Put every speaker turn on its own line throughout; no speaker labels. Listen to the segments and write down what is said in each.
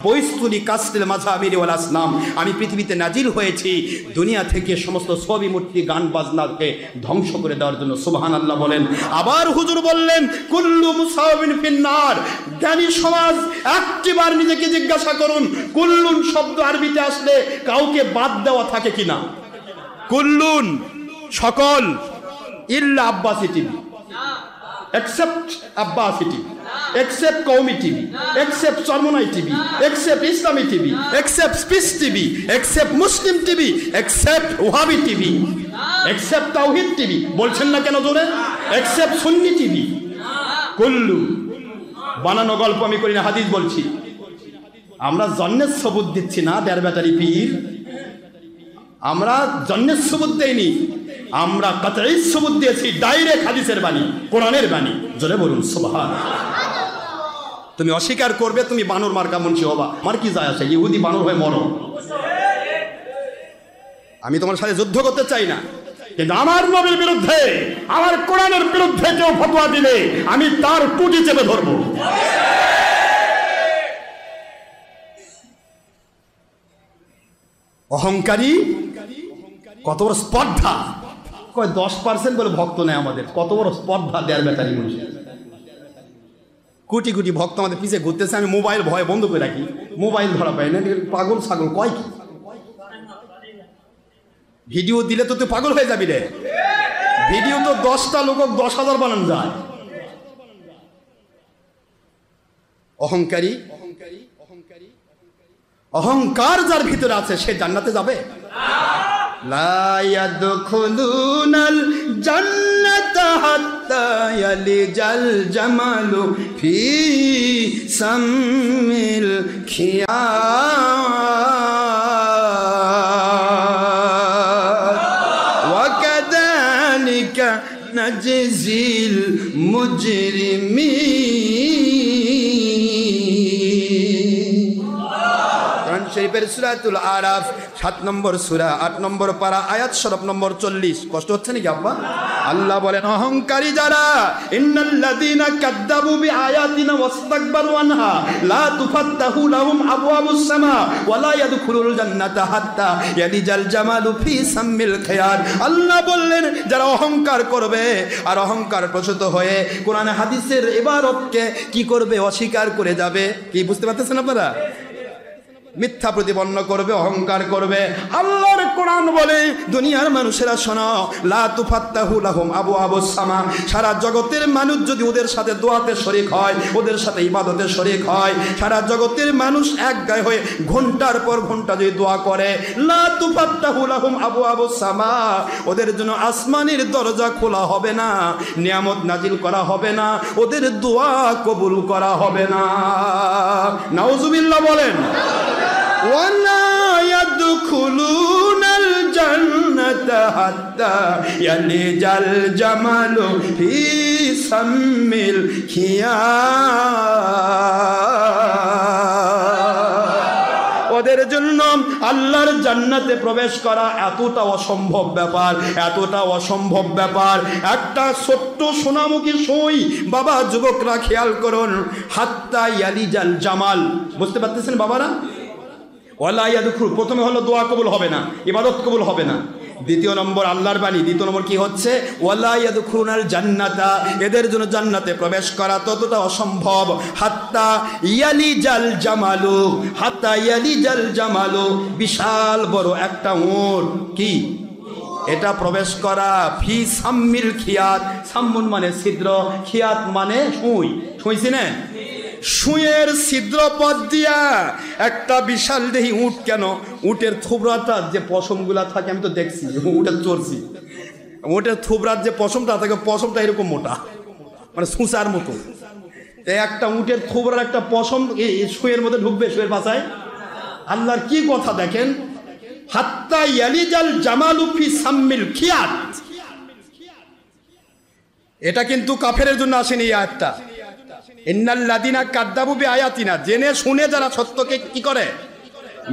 বৈস্তুনি কাসরিল মাযহাবির ওয়াল আসনাম, আমি পৃথিবীতে নাজিল হয়েছি দুনিয়া থেকে সমস্ত ছবি মূর্তি গান বাজনাকে ধ্বংস করে দেওয়ার জন্য। সুবহানাল্লাহ বলেন। আবার হুজুর বললেন কুল্লু মুসাওয়াবিন ফিন্নার। জ্ঞানী সমাজ একটিবার নিজেকে জিজ্ঞাসা করুন, কুল্লুন শব্দ আরবিতে আসলে কাউকে বাদ দেওয়া থাকে কিনা? কুল্লুন সকল, ইল্লা Abbasi TV, except Abbasi TV, except Qawmi TV, except Sarmonai TV, except Islami TV, except Peace TV, except Muslim TV, except Wahhabi TV, except Tawhid TV, বলছেন না কেন জোরে? except Sunni TV, কুল্লু। বানানো গল্প আমি করি না, হাদিস বলছি। আমরা জন্নের সবুত দিচ্ছি না, দেড় ব্যাটারি পীর, আমরা জন্নের সবুত দেইনি, আমরা কাতঈ সবুত দিয়েছি, ডাইরেক্ট হাদিসের বাণী, কোরআনের বাণী। জোরে বলুন সুবহানাল্লাহ। তুমি অস্বীকার করবে, তুমি বানর মার্কা মুন্সি হবা, আমার কি যায় আসে? ইহুদি বানর হয়ে মরো, আমি তোমার সাথে যুদ্ধ করতে চাই না, কিন্তু আমার নবীর বিরুদ্ধে, আমার কোরআনের বিরুদ্ধে কেউ ফতোয়া দিলে আমি তার টুটি চেপে ধরবো। অহংকারী, কত বড় স্পর্ধা! 10% বলে ভক্ত নেই আমাদের, কত বড় স্পর্ধা! দেড় ব্যাটারি মানুষ, কোটি কোটি ভক্ত আমাদের পিছিয়ে ঘুরতেছে। আমি মোবাইল ভয়ে বন্ধ করে রাখি, মোবাইল ধরা পাই না। পাগল ছাগল কয় কি? ভিডিও দিলে তো তুই পাগল হয়ে যাবি রে। ভিডিও তো 10টা লোক 10,000 বানানো যায়। অহংকারী, অহংকার যার ভিতরে আছে সে জান্নাতে যাবে? লা ইয়াদখুলুনাল জান্নাতা হাত্তা ইয়ালিজাল জামালু ফি সামিল খিয়াত ওয়া কাযালিকা নাজজিল মুজরিমিন। কোরআন শরীফের সূরাতুল আরাফ 7 নম্বর সূরা 8 নম্বর পারা আয়াত শরফ নম্বর 40। কষ্ট হচ্ছে নাকি আব্বা? আল্লাহ বলেন অহংকারী যারা, ইন্নাল্লাযীনা কাযযাবু বিআয়াতিনা ওয়াসতাকবারু আনহা লা তুফাত্তাহু লাহুম আবওয়াবুস সামা ওয়া লা ইয়াদখুলুল জান্নাতা হাত্তা ইয়ালিজাল জামালু ফি সামিল খিয়াত। আল্লাহ বললেন যারা অহংকার করবে আর অহংকার প্রসূত হয়ে কোরআন হাদিসের ইবারতকে কি করবে? অস্বীকার করে যাবে। কি বুঝতে পারতেছেন আপনারা? মিথ্যা প্রতিপন্ন করবে, অহংকার করবে। আল্লাহর কোরআন বলে দুনিয়ার মানুষেরা শোনো, লা তুফাত্তাহু লাহুম আবওয়াবুস সামা। সারা জগতের মানুষ যদি ওদের সাথে দোয়াতে শরীক হয়, ওদের সাথে ইবাদতে শরীক হয়, সারা জগতের মানুষ এক গায়ে হয়ে ঘন্টার পর ঘন্টা যদি দোয়া করে, লা তুফাত্তাহু লাহুম আবওয়াবুস সামা, ওদের জন্য আসমানের দরজা খোলা হবে না, নিয়ামত নাজিল করা হবে না, ওদের দোয়া কবুল করা হবে না। নাউজুবিল্লাহ বলেন। وَلَا يَدْخُلُونَ الْجَنَّةَ حَتَّى يَلِجَ الْجَمَلُ فِي سَمِّ الْخِيَاطِ। ওদের জন্য আল্লাহর জান্নাতে প্রবেশ করা এতটা অসম্ভব ব্যাপার, এতটা অসম্ভব ব্যাপার। একটা ছোট্ট সোনামুখী সই, বাবা যুবকরা খেয়াল করুন, হাত্তা ইয়ালিজাল জামাল। বুঝতে পারতেছেন বাবারা? ওয়ালা ইয়াদখুল, প্রথমে হলো দোয়া কবুল হবে না, ইবাদত কবুল হবে না। দ্বিতীয় নম্বর আল্লাহর বাণী, দ্বিতীয় নম্বর কি হচ্ছে? ওয়ালা ইয়াদখুলুনাল জান্নাতা, এদের জন্য জান্নাতে প্রবেশ করা ততটা অসম্ভব। হাত্তা ইয়ালিজাল জামালু, হাত্তা ইয়ালিজাল জামালু, বিশাল বড় একটা উট, কি এটা প্রবেশ করা, ফি সাম্মিল খিয়াত, সাম্মুন মানে ছিদ্র, খিয়াত মানে সুই, শুইছি না? সুয়ের ছিদ্র পথ দিয়া একটা বিশাল দেহি উট, কেন উটের থুবরাটা যে পশমগুলা থাকে, আমি তো দেখছি উটের চড়ছি, উটের থুবরার যে পশমটা থাকে, পশমটা এরকম মোটা, মানে সুসার মতো। একটা উটের থুবরার একটা পশম সুয়ের মধ্যে ঢুকবে, সুয়ের পাশায়। আল্লাহর কি কথা দেখেন, হাত্তা ইয়ালিজাল জামালু ফি সাম্মিল খিয়াত। এটা কিন্তু কাফেরের জন্য আসেনি এই আয়াতটা। ইন্নাল্লাযীনা কাযযাবু বিআয়াতিনা, জেনে শুনে যারা সত্যকে কি করে?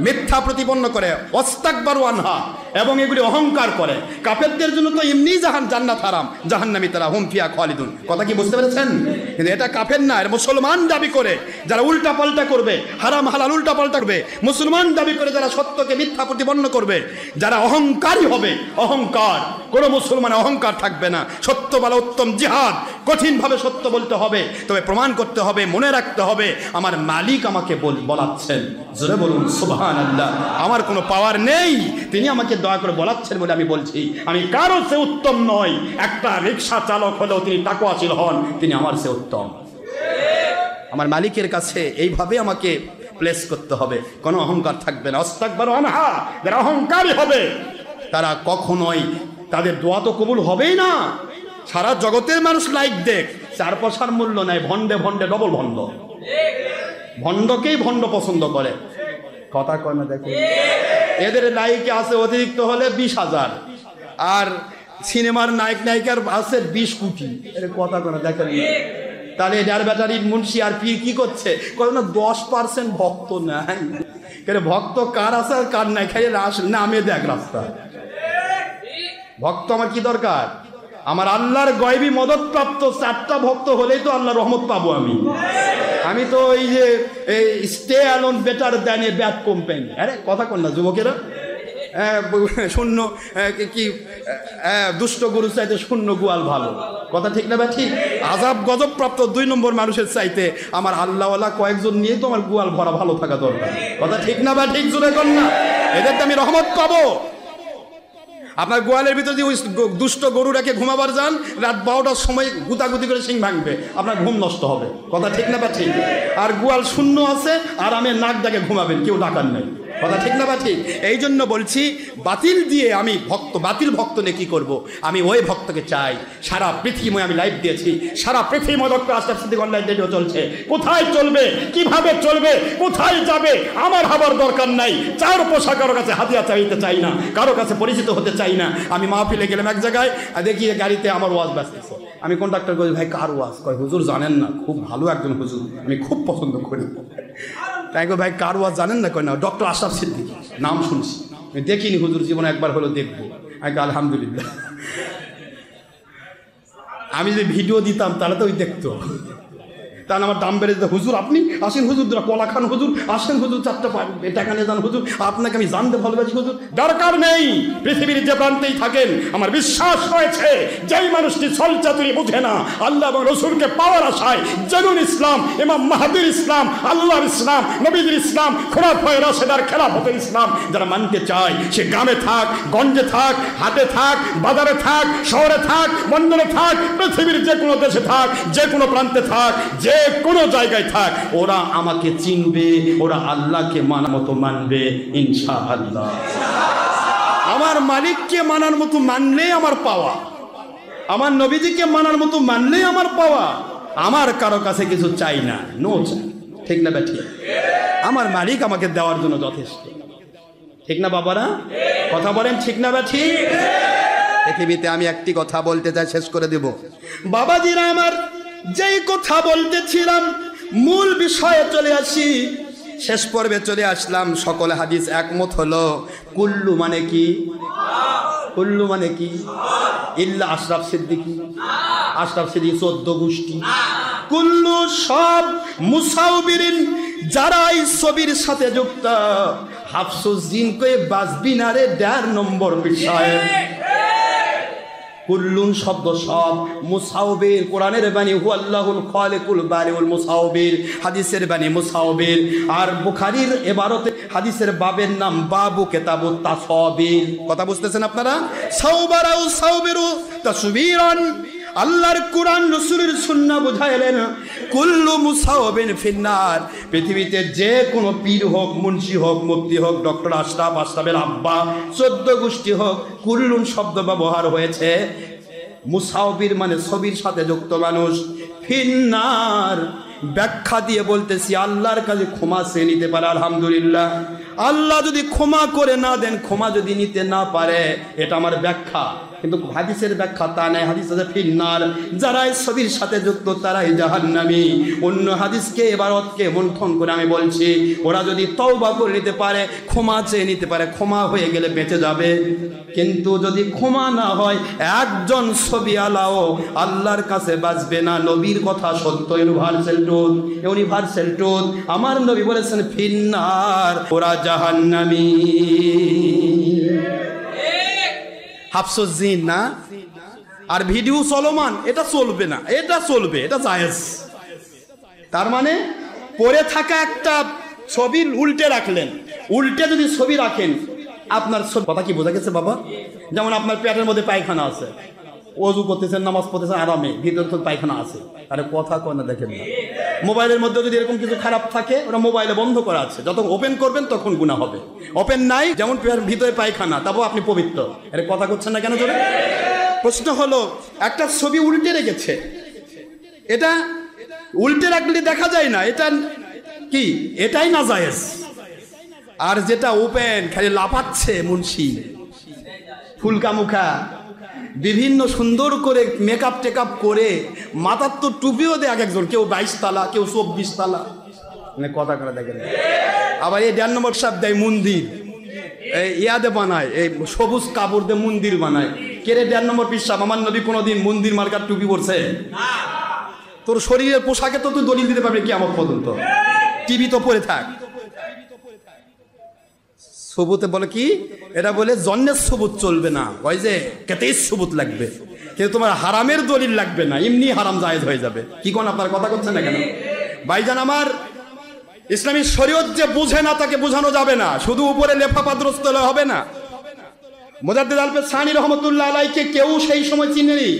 মিথ্যা প্রতিপন্ন করে, ওয়াস্তাকবারু আনহা, এবং এগুলি অহংকার করে। কাফেরদের জন্য তো এমনি জান্নাত হারাম, জাহান্নামী তারা, হুম ফিহা খালিদুন। কথা কি বুঝতে পেরেছেন? কিন্তু এটা কাফের না, এর মুসলমান দাবি করে যারা উল্টা পাল্টা করবে, হারাম হালাল উল্টা পাল্টা করবে, মুসলমান দাবি করে যারা সত্যকে মিথ্যা প্রতিপন্ন করবে, যারা অহংকারী হবে, অহংকার, কোনো মুসলমানের অহংকার থাকবে না। সত্য বলা উত্তম জিহাদ, কঠিনভাবে সত্য বলতে হবে, তবে প্রমাণ করতে হবে, মনে রাখতে হবে আমার মালিক আমাকে বলাচ্ছেন। জোরে বলুন সুবহানাল্লাহ। আমার কোনো পাওয়ার নেই, তিনি আমাকে দয়া করে বলাচ্ছেন বলে আমি বলছি। আমি কারো সে উত্তম নয়, একটা রিক্সা চালক হলেও তিনি তাকওয়াশীল হন, তিনি আমার সে উত্তম। আমার মালিকের কাছে এইভাবে আমাকে প্লেস করতে হবে, কোনো অহংকার থাকবে না। ওয়াস্তাকবারু আনহা, যারা অহংকারী হবে তারা কখনোই, তাদের দোয়া তো কবুল হবেই না। সারা জগতের মানুষ লাইক দেখ, 4 পয়সার মূল্য নাই, ভণ্ডে ভণ্ডে ডবল ভণ্ড, ভণ্ডকেই ভণ্ড পছন্দ করে। কথা কয় না? দেখো এদের লাইকে আছে অতিরিক্ত হলে 20,000, আর সিনেমার নায়ক নায়িকার আছে 20 কোটি। এর কথা কয় না? দেখেন তাহলে এটার ব্যাটারি মুন্সি আর পীর কি করছে? কয় না 10% ভক্ত নাই। ভক্ত কার আছে আর কার নাই, খাই নামে দেখ রাস্তা। ভক্ত আমার কি দরকার? আমার আল্লাহর গয়বী মদত প্রাপ্ত 4টা ভক্ত হলেই তো আল্লাহর রহমত পাবো আমি। আমি তো এই যে stay alone better than a bad company. আরে কথা কন না যুবকেরা, শূন্য কি দুষ্ট গরু চাইতে শূন্য গোয়াল ভালো। কথা ঠিক না? ঠিক। আজাব গজব প্রাপ্ত 2 নম্বর মানুষের চাইতে আমার আল্লাহওয়ালা কয়েকজন নিয়ে তো আমার গোয়াল ভরা ভালো থাকা দরকার। কথা ঠিক না? বা ঠিক জোরে কর না। এদের তো আমি রহমত পাবো। আপনার গোয়ালের ভিতরে যদি ওই দুষ্ট গরু রেখে ঘুমাবার যান, রাত 12টার সময় গুতাগুতি করে সিং ভাঙবে, আপনার ঘুম নষ্ট হবে। কথা ঠিক না? বা ঠিক। আর গোয়াল শূন্য আছে, আর আমি নাক ডাকে ঘুমাবেন, কেউ ডাকার নেই। কথা ঠিক না? বা ঠিক। এই জন্য বলছি, বাতিল দিয়ে আমি বাতিল ভক্ত নিয়ে কি করবো? আমি ওই ভক্তকে চাই। সারা পৃথিবীময় আমি লাইভ দিয়েছি, সারা পৃথিবীময় doctor Ashraf Siddique online radio চলছে। কোথায় চলবে, কিভাবে চলবে, কোথায় যাবে আমার ভাবার দরকার নাই। 4 পয়সা কারো কাছে হাতিয়া চাইতে চাই না, কারো কাছে পরিচিত হতে চাই না। আমি মাহফিলে গেলাম এক জায়গায়, দেখি গাড়িতে আমার ওয়াজ ব্যস্তেছে। আমি কন্ডাক্টর করি, ভাই কার ওয়াজ? কয় হুজুর জানেন না, খুব ভালো একজন হুজুর, আমি খুব পছন্দ করি। তাই কো ভাই কার ওয়াজ জানেন না? কয় না, ডক্টর আশরাফ সিদ্দিক, নাম শুনছি, আমি দেখিনি হুজুর, জীবনে একবার হলো দেখবো। আমি আলহামদুলিল্লাহ। আমি যদি ভিডিও দিতাম তাহলে তো ওই দেখতো, তাহলে আমার দাম বেড়ে যেত। হুজুর আপনি আসেন, হুজুর কলা খান, হুজুর আসেন, হুজুর 4টা টাকা নিয়ে যান, হুজুর আপনাকে আমি জানতে ভালোবাসি। হুজুর দরকার নেই, পৃথিবীর যে প্রান্তেই থাকেন আমার বিশ্বাস রয়েছে, যেই মানুষটি ছলচাতুরি বুঝে না, আল্লাহ এবং রসুলকে পাওয়ার আশায় জেনুন ইসলাম, ইমাম মাহাদির ইসলাম, আল্লাহর ইসলাম, নবীদের ইসলাম, খোলাফায়ে রাশেদার খেলাফতের ইসলাম যারা মানতে চায়, সে গ্রামে থাক, গঞ্জে থাক, হাটে থাক, বাজারে থাক, শহরে থাক, বন্দরে থাক, পৃথিবীর যে কোনো দেশে থাক, যে কোনো প্রান্তে থাক, যে কোনো জায়গায় থাক, ওরা আমাকে চিনবে, ওরা আল্লাহকে মানার মতো মানবে ইনশাআল্লাহ। আমার মালিককে মানার মতো মানলেই আমার পাওয়া, আমার নবীজিকে মানার মতো মানলেই আমার পাওয়া। আমার কারো কাছে কিছু চাই না, নো চাই। ঠিক না ব্যাঠি? আমার মালিক আমাকে দেওয়ার জন্য যথেষ্ট। ঠিক না বাবারা? কথা বলেন ঠিক না ব্যাঠি? পৃথিবীতে আমি একটি কথা বলতে চাই, শেষ করে দেব। বাবাজিরা আমার, যেই কথা বলতেছিলাম মূল বিষয়ে চলে আসি, শেষ পর্বে চলে আসলাম। সকল হাদিস একমত হলো, কুল্লু মানে কি? কুল্লু মানে কি? ইল্লা আশরাফ সিদ্দিকী। আশরাফ সিদ্দিকী 14 গোষ্ঠী। কুল্লু সব মুসাউবিরিন যারা এই ছবির সাথে যুক্ত, হাফসুজ জিনকে বাজবি না রে 1.5 নম্বর বিষয়। কুল্লুন শব্দ সব, মুসাউবির কোরআনের বাণী, হুয়াল্লাহুল খালিকুল বারিউল মুসাউবির, হাদিসের বাণী মুসাউবির। আর বুখারীর ইবারতে হাদিসের বাবের নাম বাবু কিতাবুত তাসাবির। কথা বুঝতেছেন আপনারা? সাউবারাউ সাউবিরু তাসবিরান। আল্লাহর কোরআন রাসূলের সুন্নাহ বুঝাইলেন, কুল্লু মুসাউবিন ফিন্নার। পৃথিবীতে যে কোনো পীর হোক, মুন্সি হোক, মুফতি হোক, ডক্টর আশরাফ, আশরাফের আব্বা, 14 গোষ্ঠী হোক, কুল্লুন শব্দ ব্যবহার হয়েছে। মুসাউবির মানে ছবির সাথে যুক্ত মানুষ, ফিন্নার ব্যাখ্যা দিয়ে বলতেছি, আল্লাহর কাছে ক্ষমা সে নিতে পারে, আলহামদুলিল্লাহ। আল্লাহ যদি ক্ষমা করে না দেন, ক্ষমা যদি নিতে না পারে, এটা আমার ব্যাখ্যা। কিন্তু হাদিসের ব্যাখ্যা তা নেই। হাদিস আছে ফিন্নার, যারা এই ছবির সাথে যুক্ত তারাই জাহান্নামী। অন্য হাদিসকে এবারতকে মন্থন করে আমি বলছি, ওরা যদি তওবা করে নিতে পারে, ক্ষমা চেয়ে নিতে পারে, ক্ষমা হয়ে গেলে বেঁচে যাবে। কিন্তু যদি ক্ষমা না হয়, একজন ছবি আলাও আল্লাহর কাছে বাঁচবে না। নবীর কথা সত্য, ইউনিভার্সাল ট্রুথ, ইউনিভার্সাল ট্রুথ। আমার নবী বলেছেন ফিন্নার, ওরা জাহান্নামী। হাফসুজ জিন না, আর ভিডিও চলমান, এটা চলবে না, এটা চলবে, এটা জায়েজ। তার মানে পরে থাকা একটা ছবি উল্টে রাখলেন, উল্টে যদি ছবি রাখেন, আপনার কথা কি বোঝা গেছে বাবা? যেমন আপনার পেটের মধ্যে পায়খানা আছে, ওযু করতেছেন, নামাজ পড়তেছেন আরামে, ভিতর তো পায়খানা আছে, আরে কথা কয় না দেখেন না। মোবাইলের মধ্যে যদি এরকম কিছু খারাপ থাকে, ওরা মোবাইলে বন্ধ করা আছে, যখন ওপেন করবেন তখন গুনাহ হবে। ওপেন নাই, যেমন ভিতরে পায়খানা, তারপর আপনি পবিত্র, আরে কথা করছেন না কেন জোরে? প্রশ্ন হলো, একটা ছবি উল্টে রেখেছে, এটা উল্টে রাখলে দেখা যায় না, এটা কি? এটাই না জায়েজ। আর যেটা ওপেন, খালি লাফাচ্ছে মুন্সি, ফুলকা মুখা, বিভিন্ন সুন্দর করে মেকআপ টেকআপ করে, মাথার তো টুপিও দেয় এক একজন, কেউ 22 তালা, কেউ 24 তালা, মানে কথা করে দেখেন। আবার এই 1.5 নম্বর সাহেব দেয় মন্দির, এই ইয়াদে বানায়, এই সবুজ কাপড় দিয়ে মন্দির বানায়। কে রে 1.5 নম্বর পিসাব? আমার নবী কোনোদিন মন্দির মার্কার টুপি পরছে? তোর শরীরের পোশাকে তো তুই দলিল দিতে পারবি কিয়ামত পর্যন্ত, টিভি তো পরে থাক। সবুতে বলে কি? এটা বলে জন্মের সবুত চলবে না, ওই যে কেতেই সবুত লাগবে, কিন্তু তোমার হারামের দলিল লাগবে না, এমনি হারাম জায়েজ হয়ে যাবে। কি কোন আপনার কথা করছেন না কেন ভাইজান? আমার ইসলামী শরীয়ত যে বুঝে না তাকে বোঝানো যাবে না, শুধু উপরে লেফাপাদ্রস্ত হবে না। মুজাদ্দিদ আল সানি রহমতুল্লাহ আলাইকে কেউ সেই সময় চিনেনি।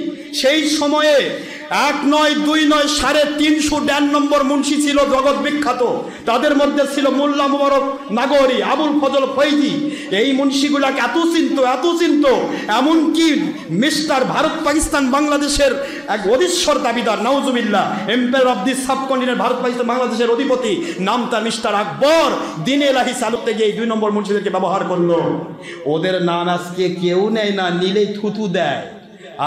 সেই সময়ে 1 নয় 2 নয় 350 নম্বর মুন্সি ছিল জগৎ বিখ্যাত। তাদের মধ্যে ছিল মোল্লা মুবারক নাগরি, আবুল ফজল ফৈজি। এই মুন্সিগুলাকে এত চিন্ত, এমনকি মিস্টার ভারত পাকিস্তান বাংলাদেশের এক অধীশ্বর দাবিদার, নাউজুবিল্লাহ, empire of the subcontinent, Bharat Pakistan বাংলাদেশের অধিপতি, নাম তার মিস্টার আকবর, দিনে এলাহি চালুতে গিয়ে 2 নম্বর মুন্সিদেরকে ব্যবহার করলো। ওদের নাম আজকে কেউ নেয় না, নিলেই থুতু দেয়।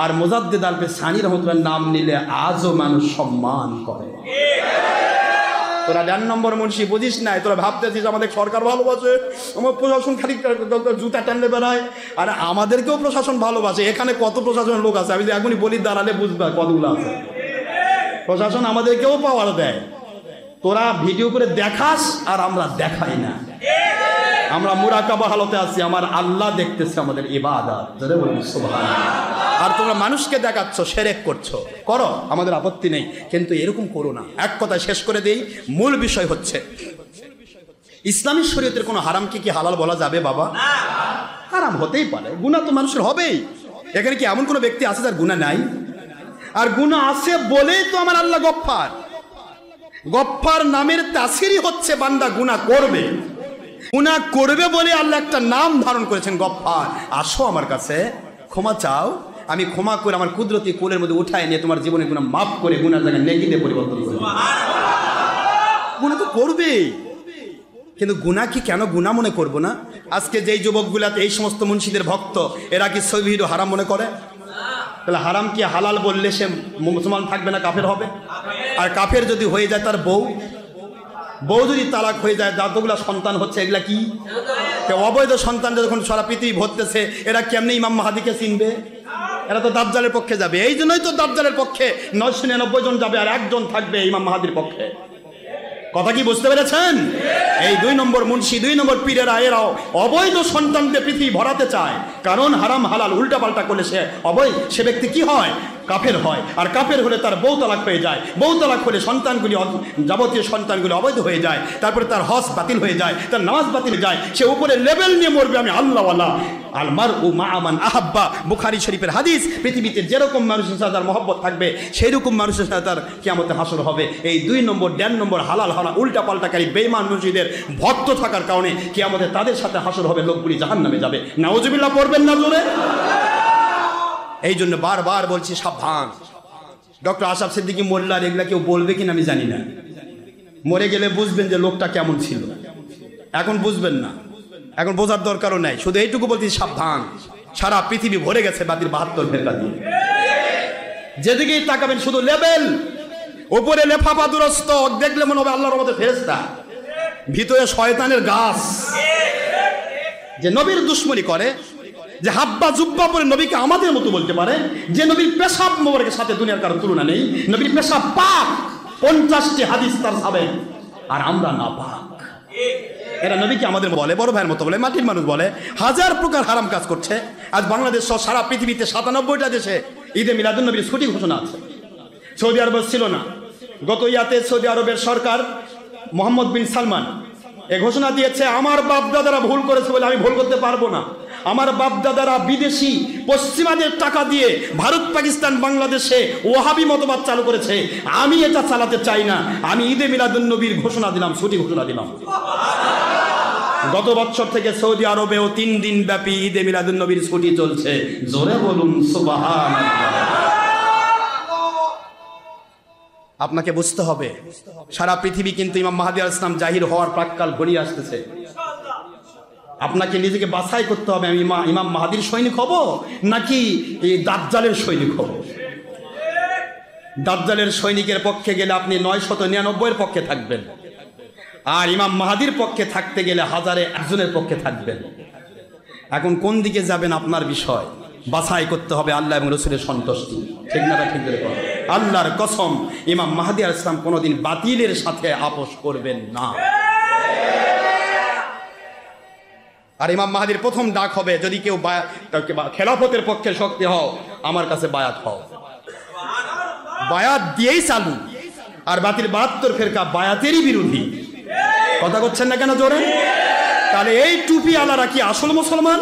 আর মুজাদ্দিদ আল সানি রহমতুল্লাহর নাম নিলে আজও মানুষ সম্মান করে। তোরা 1.5 নম্বর মুন্সি বুঝিস নাই, তোরা ভাবতেছিস আমাদের সরকার ভালোবাসে, আমার প্রশাসন খালি জুতা টানলে বেড়ায়। আর আমাদেরকেও প্রশাসন ভালোবাসে। এখানে কত প্রশাসনের লোক আছে, আমি যদি এখনই বলি দাঁড়ালে বুঝবা কতগুলো আছে। প্রশাসন আমাদেরকেও পাওয়ার দেয়। তোরা ভিডিও করে দেখাস আর আমরা দেখাই না। আমরা মুরাকাবা হালতে আছি, আমার আল্লাহ দেখতেছে আমাদের ইবাদত, জোরে বলুন সুবহানাল্লাহ। আর তোমরা মানুষকে দেখাচ্ছ, শিরক করছো, করো, আমাদের আপত্তি নেই, কিন্তু এরকম করো না। এক কথা শেষ করে দেই, মূল বিষয় হচ্ছে ইসলামী শরীয়তের কোনো হারামকে কি হালাল বলা যাবে বাবা? হারাম হতেই পারে, গুনাহ তো মানুষের হবেই। এখানে কি এমন কোনো ব্যক্তি আছে যার গুনাহ নাই? আর গুনাহ আছে বলেই তো আমার আল্লাহ গফফার। গফফার নামের তাসিরই হচ্ছে বান্দা গুনাহ করবে। গুনাহ করবে বলে আল্লাহ একটা নাম ধারণ করেছেন, গফফার। আসো আমার কাছে, ক্ষমা চাও, আমি ক্ষমা করে আমার কুদরতি কোলের মধ্যে উঠায় নিয়ে তোমার জীবনের গুনাহ মাফ করে গুনার জায়গায় নেকিতে পরিবর্তন করব। গুনাহ তো করবেই, কিন্তু গুনাহ কি কেন গুনাহ মনে করব না? আজকে যেই যুবকগুলাতে এই সমস্ত মুন্সিদের ভক্ত, এরা কি ছবি ভিডিও হারাম মনে করে? তাহলে হারাম কি হালাল বললে সে মুসলমান থাকবে না, কাফের হবে? আর কাফের যদি হয়ে যায় তার বউ যদি তালাক হয়ে যায়, যতগুলা সন্তান হচ্ছে এগুলা কি অবৈধ সন্তান? যখন সারা পৃথিবী ভরতেছে, এরা কেমনে ইমাম মাহাদিকে চিনবে? এরা তো দাজ্জালের পক্ষে যাবে। এই জন্যই তো দাজ্জালের পক্ষে 999 জন যাবে আর 1 জন থাকবে ইমাম মাহাদির পক্ষে। কথা কি বুঝতে পেরেছেন? এই 2 নম্বর মুন্সি, 2 নম্বর পীরেরা, এরাও অবৈধ সন্তানদের পৃথিবী ভরাতে চায়। কারণ হারাম হালাল উল্টা পাল্টা করলে সে ব্যক্তি কি হয়? কাফের হয়। আর কাফের হলে তার বউ তালাক হয়ে যায়। বউ তালাক হলে সন্তানগুলি, যাবতীয় সন্তানগুলি অবৈধ হয়ে যায়। তারপরে তার হজ বাতিল হয়ে যায়, তার নামাজ বাতিল হয়ে যায়। সে উপরে লেভেল নিয়ে মরবে, আমি আল্লাহওয়ালা। আল মারউ মা'a মান আহাব্বা, বুখারী শরীফের হাদিস। পৃথিবীতে যেরকম মানুষের সাথে তার মহব্বত থাকবে, সেই রকম মানুষের সাথে তার কিয়ামতে হাসর হবে। এই 2 নম্বর 1.5 নম্বর হালাল হারাম উল্টা পাল্টাকারী বেঈমান মুশরিকদের ভক্ত থাকার কারণে কিয়ামতে তাদের সাথে হাসর হবে, লোকগুলি জাহান্নামে যাবে। নাউজুবিল্লাহ পড়বেন না জোরে? এই জন্য বারবার বলছি সাবধান। ডক্টর আশরাফ সিদ্দিকী মোল্লার এগুলা কেউ বলবে কিনা আমি জানি না। মরে গেলে বুঝবেন যে লোকটা কেমন ছিল, এখন বুঝবেন না, এখন বোঝার দরকারও নাই। শুধু এইটুকু বলছি, সাবধান, সারা পৃথিবী ভরে গেছে বাতিল 72 ফেরকা দিয়ে। যেদিকেই তাকাবেন শুধু লেবেল, উপরে লেফাফা দুরস্ত, দেখলে মনে হবে আল্লাহর রহমতে ফেরেশতা, ভিতরে শয়তানের গাছ। যে নবীর দুশ্মনী করে, যে হাব্বা জুব্বা পরে নবীকে আমাদের মতো বলতে পারে, যে নবীর পেশাব মোবারকের সাথে দুনিয়ার কারো তুলনা নেই, নবীর পেশাব পাক, 50টি হাদিস তার সাবেক, আর আমরা না পাক। এরা নবীকে আমাদের বলে, বড় ভাইয়ের মতো বলে, মাটির মানুষ বলে, হাজার প্রকার হারাম কাজ করছে। আজ বাংলাদেশ সহ সারা পৃথিবীতে 97টা দেশে ঈদে মিলাদুন নবীর ছুটি ঘোষণা আছে। সৌদি আরব ছিল না, গত ইয়াতে সৌদি আরবের সরকার মোহাম্মদ বিন সালমান এ ঘোষণা দিয়েছে, আমার বাপদাদারা ভুল করেছে বলে আমি ভুল করতে পারবো না। আমার বাপদাদারা বিদেশি পশ্চিমাদের টাকা দিয়ে ভারত, পাকিস্তান, বাংলাদেশে ওয়াহাবি মতবাদ চালু করেছে, আমি এটা চালাতে চাই না। আমি ঈদে মিলাদুন নবীর ঘোষণা দিলাম, ছুটি ঘোষণা দিলাম। গত বছর থেকে সৌদি আরবেও 3 দিন ব্যাপী ঈদে মিলাদুন নবীর ছুটি চলছে। জোরে বলুন সুবহানাল্লাহ। আপনাকে বুঝতে হবে, সারা পৃথিবী কিন্তু ইমাম মাহদী আলাইহিস সালাম জাহির হওয়ার প্রাক্কাল ঘনিয়ে আসতেছে। আপনাকে নিজেকে বাছাই করতে হবে, আমি ইমাম মাহদীর সৈনিক হব নাকি এই দাজ্জালের সৈনিক হব। দাজ্জালের সৈনিকের পক্ষে গেলে আপনি 999 এর পক্ষে থাকবেন, আর ইমাম মাহদীর পক্ষে থাকতে গেলে 1001 পক্ষে থাকবেন। এখন কোন দিকে যাবেন আপনার বিষয়, বাছাই করতে হবে আল্লাহ এবং রাসূলের সন্তুষ্টি। ঠিক না? ঠিক করে বলেন। আল্লাহর কসম, ইমাম মাহদী আলাইহিস সালাম কোনোদিন বাতিলের সাথে আপোষ করবেন না। আর ইমাম মাহদীর প্রথম ডাক হবে, যদি কেউ খেলাফতের পক্ষে শক্তি হও, আমার কাছে বায়াত হও। বায়াত দিয়েই চালু, আর বাতিল 72 ফেরকা বায়াতেরই বিরোধী। কথা করছেন না কেন জোরে? তাহলে এই টুপি আলারা কি আসল মুসলমান?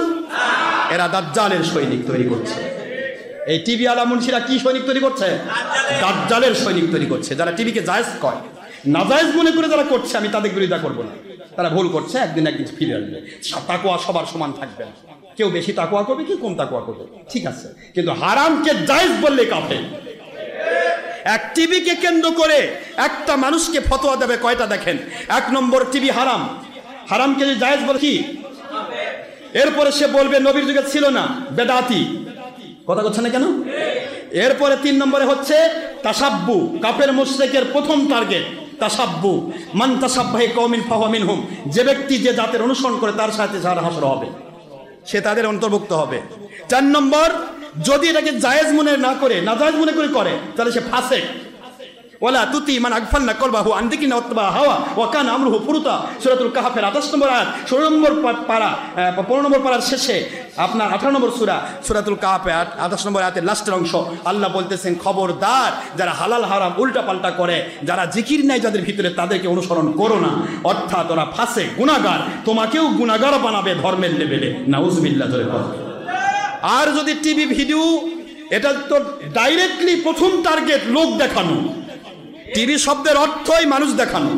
এরা দাজ্জালের সৈনিক তৈরি করছে। এই টিভি আলা মুন্সিরা কি সৈনিক তৈরি করছে? দাজ্জালের সৈনিক তৈরি করছে। যারা টিভিকে জায়েজ কয়, নাজায়েজ মনে করে যারা করছে, আমি তাদের বিরোধিতা করবো না। তারা ভুল করছে, একদিন ফিরে আসবে। তাকওয়া সবার সমান থাকবে না, কেউ বেশি তাকওয়া করবে, কেউ কম তাকওয়া করবে, ঠিক আছে। কিন্তু হারামকে জায়েজ বললে কাফের। এক টিভিকে কেন্দ্র করে একটা মানুষকে ফতোয়া দেবে কয়টা দেখেন। 1 নম্বর, টিভি হারাম, হারামকে যে জায়েজ বলে কি, এরপরে সে বলবে নবীর যুগে ছিল না, বেদাতি। কথা বলছে না কেন? এরপরে 3 নম্বরে হচ্ছে তাসাব্বু, কাফের মুশরিকের প্রথম টার্গেট তাসাব্বু, মান তাসাব্বাহে কওমিন ফাহুয়া মিনহুম, যে ব্যক্তি যে জাতের অনুসরণ করে তার সাথে যার হাসর হবে, সে তাদের অন্তর্ভুক্ত হবে। 4 নম্বর, যদি এটাকে জায়েজ মনে না করে, নাজায়েজ মনে করে, তাহলে সে ফাসিক। ওয়ালা তুতি মান আগফালনা কলবাহু আন যিকরিনা ওয়াত্তাবা হাওয়া ওয়া কানা আমরুহু ফুরুতা, সূরাতুল কাহফের 28 নম্বর আয়াত, 16 নম্বর পারা, 15 নম্বর পারার শেষে আপনার 18 নম্বর সূরা, সূরাতুল কাহফের 28 নম্বর আয়াতের লাস্টের অংশ আল্লাহ বলতেছেন, খবরদার যারা হালাল হারাম উল্টা পাল্টা করে, যারা জিকির নাই যাদের ভিতরে, তাদেরকে অনুসরণ করো না। অর্থাৎ ওরা ফাসিক, গুনাহগার, তোমাকেও গুনাহগার বানাবে ধর্মের লেভেলে। নাউজুবিল্লাহ জোরে বলেন। আর যদি টিভি ভিডিও, এটা তো ডাইরেক্টলি প্রথম টার্গেট লোক দেখানো। টিভি শব্দের অর্থই মানুষ দেখানো।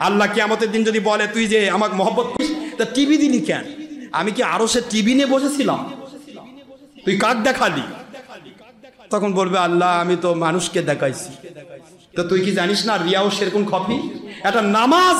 আল্লাহ কিয়ামতের দিন যদি বলে, তুই যে আমাকে মহব্বত করিস, তা টিভি দিলি কেন? আমি কি আরো সে টিভি নিয়ে বসেছিলাম? তুই কাক দেখালি? তখন বলবে, আল্লাহ আমি তো মানুষকে দেখাইছি। তো তুই কি জানিস না রিয়াও সেরকম কপি? এটা নামাজ,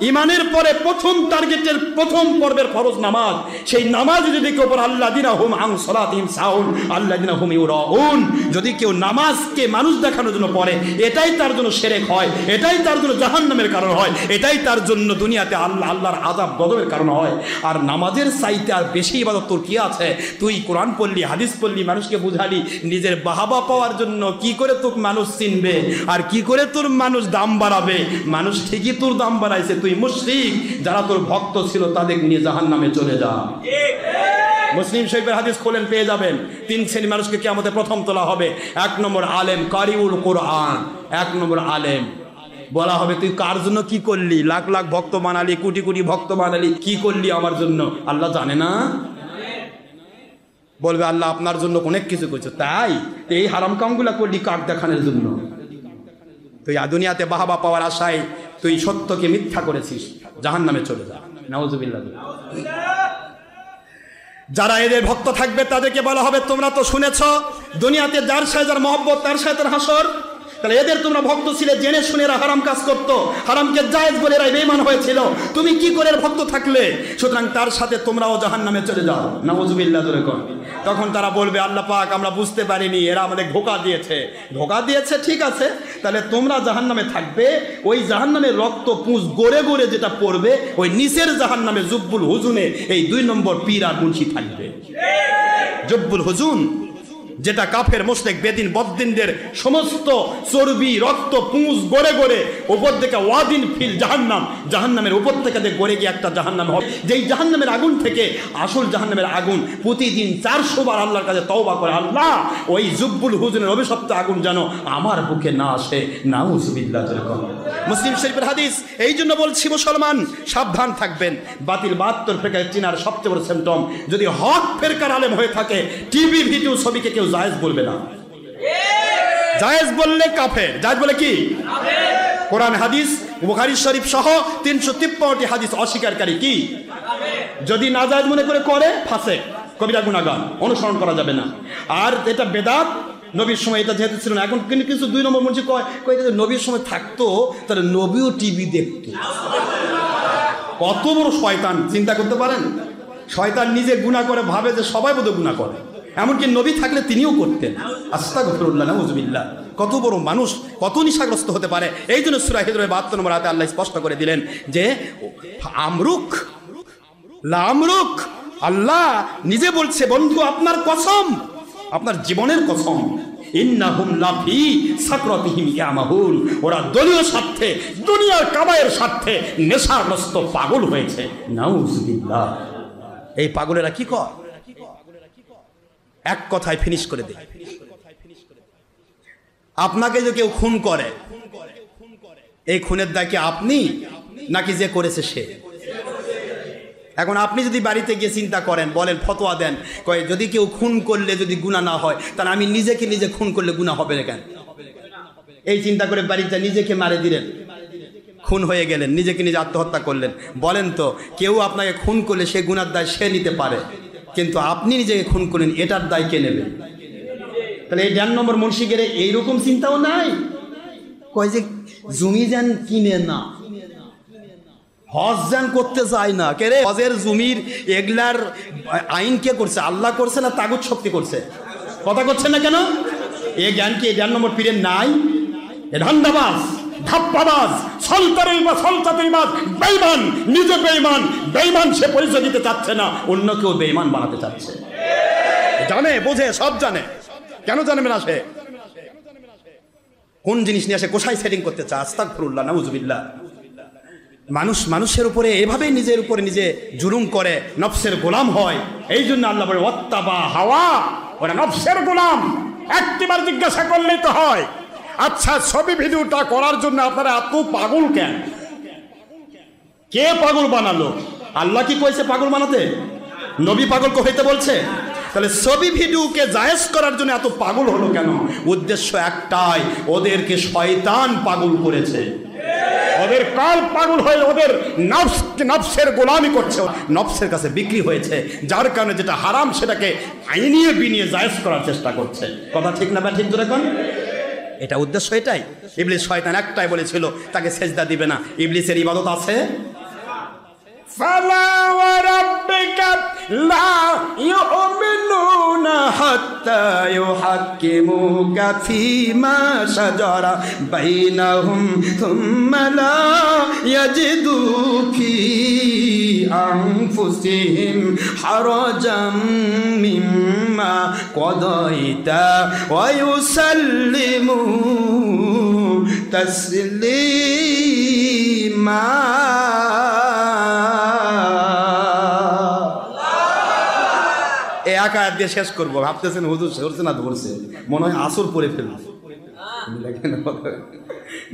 ইমানের পরে প্রথম টার্গেটের প্রথম পর্বের ফরজ নামাজ। সেই নামাজ যদি কেউ পড়ে, আল্লাযিনা হুম আন সালাতিহিম সাহুন আল্লাযিনা হুম ইউরাউন, যদি কেউ নামাজকে মানুষ দেখানোর জন্য পড়ে, এটাই তার জন্য শিরক হয়, এটাই তার জন্য জাহান্নামের কারণ হয়, এটাই তার জন্য দুনিয়াতে আল্লাহর আযাব গজবের কারণ হয়। আর নামাজের চাইতে আর বেশি ইবাদত তোর কি আছে? তুই কোরআন পড়লি, হাদিস পড়লি, মানুষকে বুঝালি, নিজের বাহাবা পাওয়ার জন্য কি করে তোকে মানুষ চিনবে আর কি করে তোর মানুষ দাম বাড়াবে? মানুষ ঠিকই তোর দাম বাড়াইছে, তুই মুশরিক। যারা তোর ভক্ত ছিল তাদের নিয়ে জাহান্নামে চলে যা। মুসলিম শরীফের হাদিস খোলেন, পেয়ে যাবেন। 3 শ্রেণীর মানুষকে কিয়ামতে প্রথম তোলা হবে। 1 নম্বর আলেম, কারিউল কোরআন। 1 নম্বর আলেম, বলা হবে তুই কার জন্য কি করলি? লাখ লাখ ভক্ত বানালি, কোটি কোটি ভক্ত বানালি, কি করলি আমার জন্য? আল্লাহ জানে না? বলবে, আল্লাহ আপনার জন্য অনেক কিছু করছে, তাই এই হারাম কামগুলা করলি কাক দেখানোর জন্য। তুই দুনিয়াতে বাহাবা পাওয়ার আশায় তুই সত্যকে মিথ্যা করেছিস, জাহান্নামে চলে যা। নাউজুবিল্লাহ। যারা এদের ভক্ত থাকবে তাদেরকে বলা হবে, তোমরা তো শুনেছ দুনিয়াতে যার সাথে যার মহব্বত তার সাথে হাসর, তাহলে এদের তোমরা ভক্ত ছিলে, জেনে শুনে এরা হারাম কাজ করতো, হারামকে জায়েজ বলে এরা বেঈমান হয়েছিল, তুমি কি করে ভক্ত থাকলে? সুতরাং তার সাথে তোমরাও জাহান্নামে চলে যাও, নাউযুবিল্লাহ জোরে কর। তখন তারা বলবে আল্লাহ পাক আমরা বুঝতে পারিনি, এরা আমাদের ধোঁকা দিয়েছে। ধোঁকা দিয়েছে ঠিক আছে, তাহলে তোমরা জাহান্নামে থাকবে, ওই জাহান্নামের রক্ত পুঁজ গড়ে গড়ে যেটা পড়বে ওই নিচের জাহান্নামে জুব্বুল হুজুনে এই 2 নম্বর পীর আর মুন্সি থাকবে। জুব্বুল হুজুন যেটা কাফের মুশরিক বেদিন বদ্দিনদের সমস্ত চর্বি রক্ত পুঁজ গড়ে গড়ে উপর থেকে ওয়াদিন ফিল জাহান্নাম, জাহান্নামের উপর থেকে গড়ে গিয়ে একটা জাহান্নাম হবে, যেই জাহান্নামের আগুন থেকে আসল জাহান্নামের আগুন প্রতিদিন 400 বার আল্লাহর কাছে তওবা করে, আল্লাহ ওই জুব্বুল হুজুনের অভিশপ্ত আগুন যেন আমার বুকে না আসে, নাউযুবিল্লাহ। মুসলিম শরীফের হাদিস। এই জন্য বলছি মুসলমান সাবধান থাকবেন। বাতিল 72 ফেরকা চিনার সবচেয়ে বড় সিম্পটম, যদি হক ফেরকার আলেম হয়ে থাকে টিভি ভিডিও ছবিকে কেউ জায়েজ বলবে না। জায়েজ বললে কাফের, জায়েজ বলে কি কাফের। কোরআন হাদিস বুখারী শরীফ সহ 353টি হাদিস অস্বীকারী কি কাফের। যদি না জায়েজ মনে করে ফাসিক, কবিরা গুনাহগার, অনুসরণ করা যাবে না। আর এটা বেদাত, নবীর সময় এটা যেহেতু ছিল না, এখন কিন্তু কিছু 2 নম্বর মুন্সি কয় নবীর সময় থাকতো তাহলে নবীও টিভি দেখতো। কত বড় শয়তান চিন্তা করতে পারেন? শয়তান নিজে গুনাহ করে ভাবে যে সবাই বোধহয় গুনাহ করে, এমনকি নবী থাকলে তিনিও করতেন। আস্তাগফিরুল্লাহ, নাউযুবিল্লাহ। কত বড় মানুষ কত নিশাগ্রস্ত হতে পারে। এই জন্য সূরা হিজরের 72 নম্বর আয়াতে আল্লাহ স্পষ্ট করে দিলেন যে আমরুক লামরুক, আল্লাহ নিজে বলছে বন্ধু আপনার কসম, আপনার জীবনের কসম, ইন্নাহুম লাফি সাকরাতিহিম ইয়ামাহুন, ওরা দলীয় স্বার্থে দুনিয়ার কাবায়ের স্বার্থে নেশাগ্রস্ত পাগল হয়েছে, নাউযুবিল্লাহ। এই পাগলেরা কি করে? এক কথায় ফিনিশ করে দেয়। আপনাকে যে কেউ খুন করে, এই খুনের দায় কি আপনি নাকি যে করেছে সে? এখন আপনি যদি বাড়িতে গিয়ে চিন্তা করেন, বলেন ফতোয়া দেন, কয় যদি কেউ খুন করলে যদি গুনাহ না হয় তাহলে আমি নিজেকে নিজে খুন করলে গুনাহ হবে না কেন? এই চিন্তা করে বাড়িতে নিজেকে মারে দিলেন, খুন হয়ে গেলেন, নিজেকে নিজে আত্মহত্যা করলেন। বলেন তো কেউ আপনাকে খুন করলে সে গুনার দায় সে নিতে পারে, কিন্তু আপনি নিজেকে খুন করলেন, এটার দায় কে নেবে? তাহলে এই 1 নম্বর মুন্সিকের এইরকম চিন্তাও নাই। কয় যে জমি যান কিনে না, হজ যান করতে চায় না, কে রে? হজের জমির এগুলার আইন কে করছে? আল্লাহ করছে না তাগুত শক্তি করছে? কথা করছে না কেন? এ জ্ঞান কি 1 নম্বর পীরের নাই? এ ধান্দাবাজ, ধাপ্পাবাজ, সলতাতেইবাজ, বেঈমান, নিজে বেঈমান, বেঈমান সে পরিচয় দিতে চাচ্ছে না, অন্য কেউ বেঈমান বানাতে চাচ্ছে। জানে, বোঝে, সব জানে। কেন জানবে না সে? কোন জিনিস নিয়ে আসে কোথায় সেটিং করতে চায়? আস্তাগফিরুল্লাহ, নাউযুবিল্লাহ। মানুষের উপরে এভাবেই নিজের উপরে নিজে জুলুম করে, নফসের গোলাম হয়। এই জন্য আল্লাহ বলে ওয়াত্তাবা হাওয়া, ওরা নফসের গোলাম। একবার জিজ্ঞাসা করলেই তো হয়, আচ্ছা ছবি ভিডিওটা করার জন্য আপনারা এত পাগল কেন? কে পাগল বানালো? আল্লাহ কি কইছে পাগল বানাতে? নবী পাগল হইতে বলছে? তাহলে ছবি ভিডিওকে জায়েজ করার জন্য এত পাগল হলো কেন? উদ্দেশ্য একটাই, ওদেরকে শয়তান পাগল করেছে। ওদের কাল পাগল হয়ে ওদের নফসের গোলামি করছে, নফসের কাছে বিক্রি হয়েছে, যার কারণে যেটা হারাম সেটাকে আইনিয়ে বিনিয়ে জায়েজ করার চেষ্টা করছে। কথা ঠিক না? ঠিক ধরে কোন? এটা উদ্দেশ্য এটাই। ইবলিস শয়তান একটাই বলেছিল তাকে সেজদা দিবে না। ইবলিসের ইবাদত আছে। ফালা ওয়া রাব্বিকা লা ইউমিনুনা হাত্তা ইউহাক্কিমুকা ফীমা শাজারা বাইনাহুম থুম্মা লা ইয়াজিদু ফী আনফুসিহিম হারাজাম মিম্মা কাদাইতা ওয়া ইউসাল্লিমু তাসলিমা। এক আয়াত দিয়ে শেষ করবো। ভাবতেছেন হুজুর ধরছে না ধরছে, মনে হয় আসর পড়ে ফেলবে,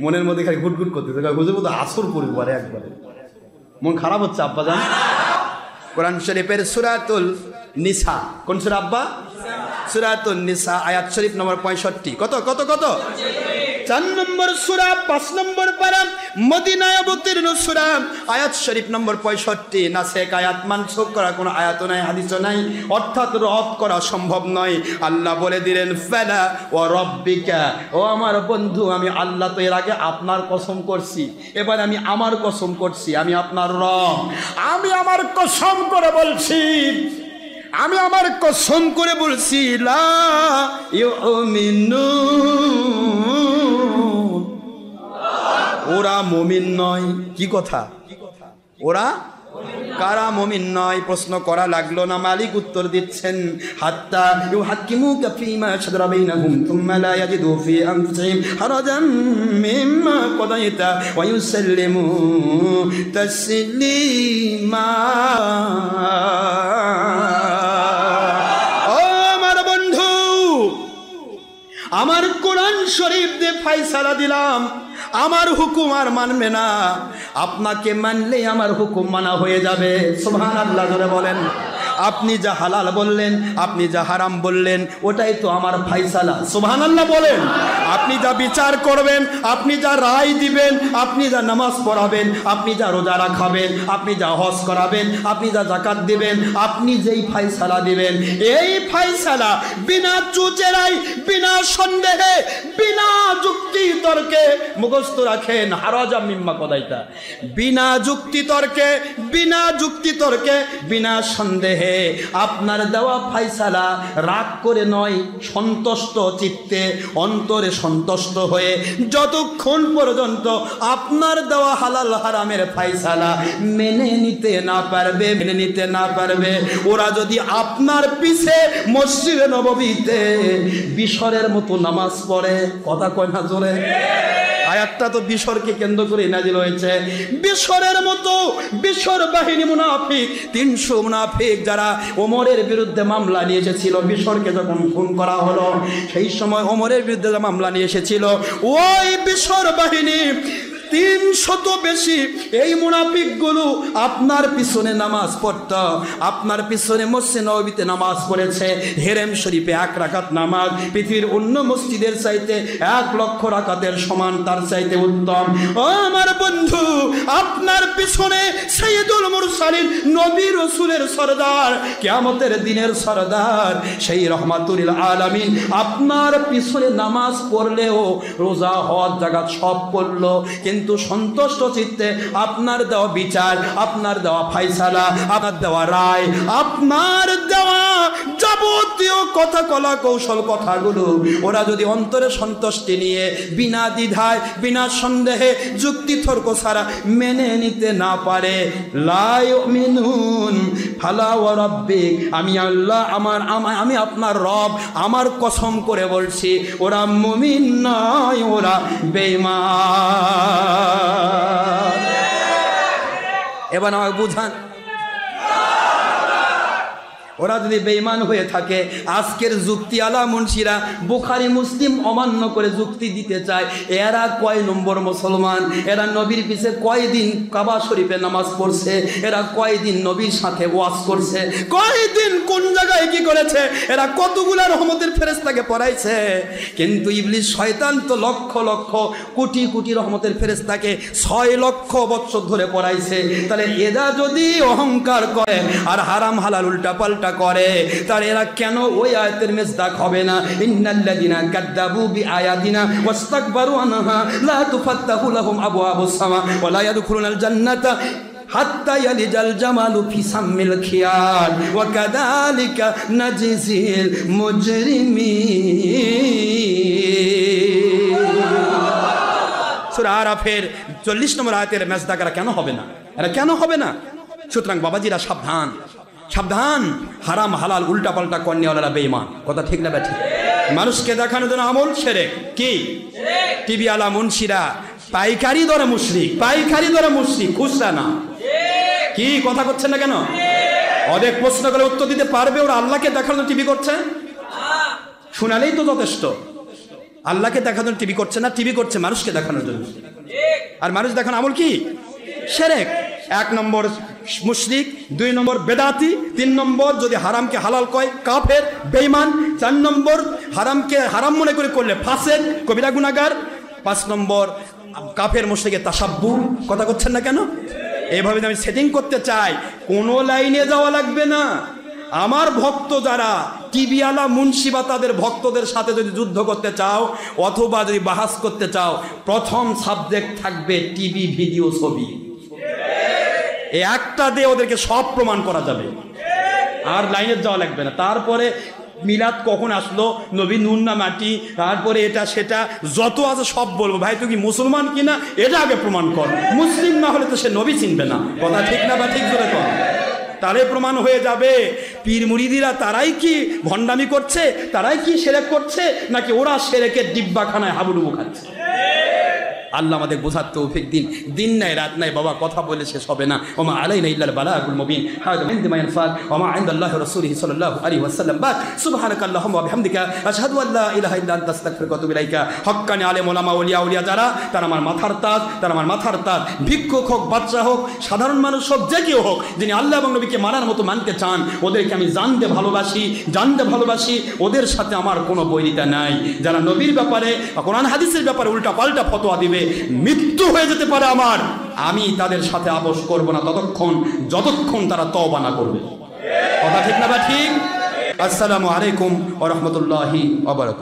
মনের মধ্যে খালি ঘুটঘুট করতেছে, হুজুর বোধ আসর পড়ে পরে একবারে মন খারাপ হচ্ছে। আব্বা জান কোরআন শরীফের সূরাতুল নিসা, কোন সূরা আব্বা? সূরাতুল নিসা আয়াত শরীফ নম্বর 65। কত কত কত? 4 নম্বর সূরা 5 নম্বর পারা মদিনায় অবতীর্ণ সূরা আয়াত শরীফ নম্বর 65 নাসেক আয়াত মানসুখ করা কোনো আয়াত নাই হাদিস নাই অর্থাৎ রদ করা সম্ভব নয় আল্লাহ বলে দিলেন ফালা ওয়া রাব্বিকা ও আমার বন্ধু আমি আল্লাহ তো এর আগে আপনার কসম করছি এবার আমি আমার কসম করছি আমি আপনার রব আমি আমার কসম করে বলছি আমি আমার কসম করে বলছি লা ইউমিনুন ওরা মুমিন নয় কি কথা ওরা কারা মুমিন নয় প্রশ্ন করা লাগলো না মালিক উত্তর দিচ্ছেন হাত্তা ইউহাক্কিমুকা ফীমা শাজারা বাইনাহুম থুম্মা লা ইয়াজিদু ফী আনফুসিহিম হারাজাম মিম্মা কাদাইতা ওয়া ইউসাল্লিমু তাসলিমা ও আমার বন্ধু আমার কোরআন শরীফ দিয়ে ফয়সালা দিলাম আমার হুকুম আর মানবে না আপনাকে মানলেই আমার হুকুম মানা হয়ে যাবে সুবহানাল্লাহ জোরে বলেন আপনি যা হালাল বললেন আপনি যা হারাম বললেন ওটাই তো আমার ফয়সালা সুবহানাল্লাহ বলেন আপনি যা বিচার করবেন আপনি যা রায় দিবেন আপনি যা নামাজ পড়াবেন আপনি যা রোজা রাখাবেন আপনি যা হজ করাবেন আপনি যা যাকাত দিবেন আপনি যেই ফয়সালা দিবেন এই ফয়সালা বিনা চুচেরাই বিনা সন্দেহে বিনা যুক্তি তর্কে মুখস্থ রাখেন হারাজা মিম্মা কদাইতা বিনা যুক্তি তর্কে বিনা সন্দেহে আপনার দেওয়া ফয়সালা রাগ করে নয় সন্তুষ্ট চিত্তে অন্তরে সন্তুষ্ট হয়ে যতক্ষণ পর্যন্ত আপনার দেওয়া হালাল হারামের ফয়সালা মেনে নিতে না পারবে ওরা যদি আপনার পিছে মসজিদে নববীতে বিশরের মতো নামাজ পড়ে কথা কয় না জোরে আয়াতটা তো বিশরকে কেন্দ্র করে নাজিল হয়েছে বিশরের মতো বিশর বাহিনী মুনাফিক 300 মুনাফিক যারা ওমরের বিরুদ্ধে মামলা নিয়ে এসেছিল বিশরকে যখন খুন করা হলো সেই সময় ওমরের বিরুদ্ধে মামলা নিয়ে এসেছিল ওই বিশর বাহিনী 300 বেশি এই মুনাফিকগুলো আপনার পিছনে নামাজ পড়ত আপনার পিছনে মসজিদে নববীতে নামাজ পড়েছে হেরেম শরীফে 1 রাকাত নামাজ পৃথিবীর অন্য মসজিদের চাইতে 1 লক্ষ রাকাতের সমান তার চাইতে উত্তম ও আমার বন্ধু আপনার পিছনে সাইয়্যিদুল মুরসালিন নবী রাসূলের সরদার কিয়ামতের দিনের সরদার সেই রহমাতুল আলামিন আপনার পিছনে নামাজ পড়লেও রোজা হজ যাকাত সব করলো কিন্তু সন্তুষ্ট চিত্তে আপনার দেওয়া বিচার আপনার দেওয়া ফয়সালা আপনার দেওয়া রায় আপনার দেওয়া যাবতীয় কথা কলা কৌশল কথাগুলো ওরা যদি অন্তরে সন্তুষ্টি নিয়ে বিনা দ্বিধায় বিনা সন্দেহে যুক্তি তর্ক ছাড়া মেনে নিতে না পারে লা ইউমিনুন ফালা ওয়া রাব্বিক আমি আল্লাহ আমি আপনার রব আমার কসম করে বলছি ওরা মুমিন নয় ওরা বেঈমান এবার আমাকে বুঝান ওরা যদি বেঈমান হয়ে থাকে আজকের যুক্তি আলা মুন্সিরা বুখারী মুসলিম অমান্য করে যুক্তি দিতে চায় এরা কয় নম্বর মুসলমান এরা নবীর পিছে কয়দিন কাবা শরীফে নামাজ পড়ছে এরা কয়দিন নবীর সাথে ওয়াজ করছে কয়দিন কোন জায়গায় কি করেছে এরা কতগুলা রহমতের ফেরেশতাকে পড়াইছে কিন্তু ইবলিস শয়তান তো লক্ষ লক্ষ কোটি কোটি রহমতের ফেরেশতাকে 6 লক্ষ বছর ধরে পড়াইছে তাহলে এরা যদি অহংকার করে আর হারাম হালাল উল্টা পাল্টা করে তার এরা কেন ওই আয়াতের মিসদাক হবে না ইন্নাল্লাযিনা কাযযাবু বিআয়াতিনা ওয়াস্তাকবারু আনহা লা তুফাত্তাহু লাহুম আবওয়াবুস সামা ওয়া লা ইয়াদখুলুনাল জান্নাতা হাত্তা ইয়ালিজাল জামালু ফি সাম্মিল খিয়াল ওয়া কাযালিকা নাজিজিল মুজরিমিন সূরা আরাফের 40 নম্বর আয়াতের মিসদাক কেন হবে না এরা কেন হবে না সুতরাং বাবাজিরা সাবধান সাবধান হারাম হালাল উল্টা পাল্টা কন্যাওয়ালারা বেঈমান কথা ঠিক না ব্যাঠি মানুষকে দেখানোর জন্য আমল শিরক কি টিভি আলা মুন্সিরা পাইকারি দরে মুশরিক খুচরা না কি কথা করছেন না কেন অনেক প্রশ্ন করে উত্তর দিতে পারবে ওরা আল্লাহকে দেখানোর টিভি করছে শোনালেই তো যথেষ্ট আল্লাহকে দেখানোর টিভি করছে না টিভি করছে মানুষকে দেখানোর জন্য আর মানুষ দেখানো আমল কি শিরক 1 নম্বর মুশরিক 2 নম্বর বেদাতি 3 নম্বর যদি হারামকে হালাল কয় কাফের বেঈমান 4 নম্বর হারামকে হারাম মনে করে করলে ফাসিক কবিরা গুনাহগার 5 নম্বর কাফের মুশরিকের তাসাব্বু, কথা করছেন না কেন? এইভাবে আমি সেটিং করতে চাই, কোনো লাইনে যাওয়া লাগবে না। আমার ভক্ত যারা টিভিওয়ালা মুন্সি বা তাদের ভক্তদের সাথে যদি যুদ্ধ করতে চাও অথবা যদি বাহাস করতে চাও, প্রথম সাবজেক্ট থাকবে টিভি, ভিডিও, ছবি। এই একটা দিয়ে ওদেরকে সব প্রমাণ করা যাবে, আর লাইনে যাওয়া লাগবে না। তারপরে মিলাদ কখন আসলো, নবী নুন না মাটি, তারপরে এটা সেটা যত আছে সব বলবো। ভাই তুই কি মুসলমান কিনা এটা আগে প্রমাণ কর, মুসলিম না হলে তো সে নবী চিনবে না। কথা ঠিক না বা ঠিক করে কর, তারে প্রমাণ হয়ে যাবে পীর মুরিদিরা তারাই কি ভণ্ডামি করছে, তারাই কি শিরক করছে, নাকি ওরা শিরকের ডিব্বাখানায় হাবুডুবু খাচ্ছে। আল্লাহ আমাদের বোঝার তৌফিক দিন। দিন নাই রাত নাই বাবা, কথা বলে শেষ হবে না। ওমা আলাইনা ইল্লাল বালাগুল মুবিন। হাযা মিন দিমা ইয়ানফাল ওয়া মা ইনদাল্লাহি রাসূলিহি সাল্লাল্লাহু আলাইহি ওয়াসাল্লাম। বাদ সুবহানাকাল্লাহুম্মা ওয়া বিহামদিকা আশহাদু আল্লা ইলাহা ইল্লা আনতা আস্তাগফিরুকা ওয়া আতুবু ইলাইকা। হক্কানি আলেম ওলামা ওলিয়া যারা, তারা আমার মাথার তাজ, তারা আমার মাথার তাজ। ভিক্ষুক হোক, বাচ্চা হোক, সাধারণ মানুষ হোক, যে কেউ হোক, যিনি আল্লাহ এবং নবীকে মানার মতো মানতে চান, ওদেরকে আমি জানতে ভালোবাসি। ওদের সাথে আমার কোনো বৈরিতা নাই। যারা নবীর ব্যাপারে, কোরআন হাদিসের ব্যাপারে উল্টা পাল্টা ফতোয়া দিবে, মৃত্যু হয়ে যেতে পারে আমার, আমি তাদের সাথে আপোষ করব না যতক্ষণ তারা তওবা না করবে। কথা ঠিক না বা ঠিক? আসসালামু আলাইকুম ওয়া রাহমাতুল্লাহি ওয়া বারাকাতুহু।